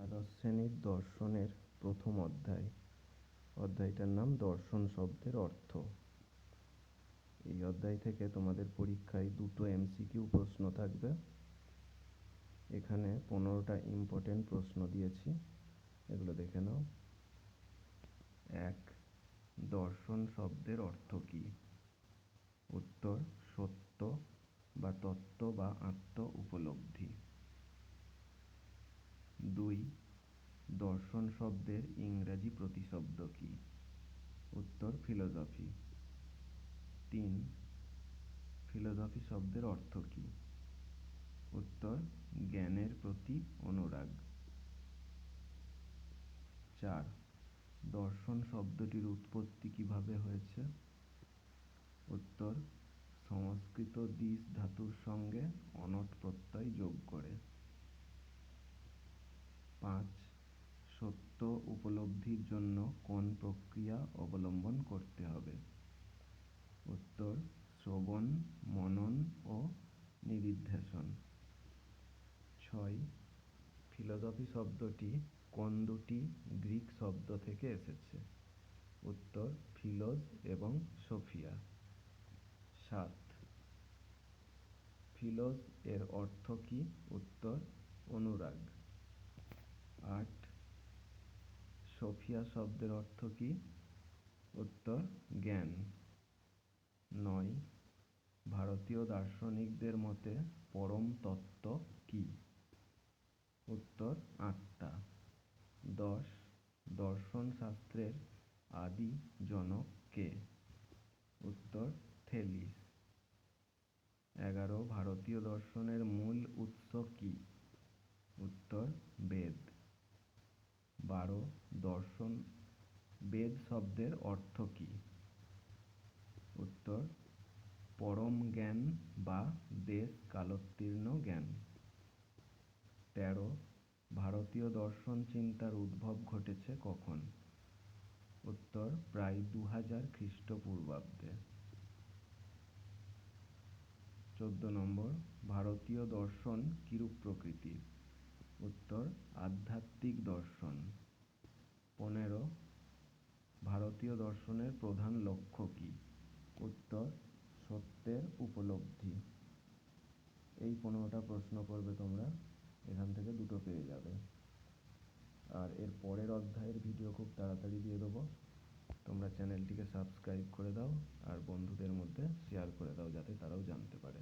দ্বাদশ শ্রেণীর দর্শনের প্রথম অধ্যায়টার নাম দর্শন শব্দের অর্থ। এই অধ্যায় থেকে তোমাদের পরীক্ষায় দুটো এমসিকিউ প্রশ্ন থাকবে। এখানে 15টা ইম্পর্টেন্ট প্রশ্ন দিয়েছি, এগুলো দেখে নাও। 1. দর্শন শব্দের অর্থ কী? উত্তর: সত্য বা তত্ত্ব বা আত্ম উপলব্ধি। 2. দর্শন শব্দের ইংরাজি প্রতিশব্দ কী? উত্তর: ফিলোসফি। 3. ফিলোসফি শব্দের অর্থ কী? উত্তর: জ্ঞানের প্রতি অনুরাগ। 4. দর্শন শব্দটির উৎপত্তি কিভাবে হয়েছে? উত্তর: সংস্কৃত দিশ ধাতুর সঙ্গে অনট প্রত্যয় যোগ করে। 5. সত্য উপলব্ধির জন্য কোন প্রক্রিয়া অবলম্বন করতে হবে? উত্তর: শ্রবণ, মনন ও নিদিধ্যাসন। 6. ফিলোসফি শব্দটি কোন দুটি গ্রিক শব্দ থেকে এসেছে? উত্তর: ফিলোস এবং সোফিয়া। 7. ফিলোস এর অর্থ কী? উত্তর: অনুরাগ। 8. সোফিয়া শব্দের অর্থ কী? উত্তর: জ্ঞান। 9. ভারতীয় দার্শনিকদের মতে পরম তত্ত্ব কী? উত্তর: আত্মা। 10. দর্শন শাস্ত্রের আদি জনক কে? উত্তর: থেলিস। 11. ভারতীয় দর্শনের মূল উৎস কী? উত্তর: বেদ। 12. দর্শন বেদ শব্দের অর্থ কী? উত্তর: পরম জ্ঞান বা দেশ কালোত্তীর্ণ জ্ঞান। 13. ভারতীয় দর্শন চিন্তার উদ্ভব ঘটেছে কখন? উত্তর: প্রায় 2000 খ্রিস্টপূর্বাব্দে। 14. ভারতীয় দর্শন কিরূপ প্রকৃতির? উত্তর: আধ্যাত্মিক দর্শন। 15. ভারতীয় দর্শনের প্রধান লক্ষ্য কী? উত্তর: সত্যের উপলব্ধি। এই 15টা প্রশ্ন করবে তোমরা, এখান থেকে দুটো পেয়ে যাবে। আর এর পরের অধ্যায়ের ভিডিও খুব তাড়াতাড়ি দিয়ে দেবো। তোমরা চ্যানেলটিকে সাবস্ক্রাইব করে দাও আর বন্ধুদের মধ্যে শেয়ার করে দাও, যাতে তারাও জানতে পারে।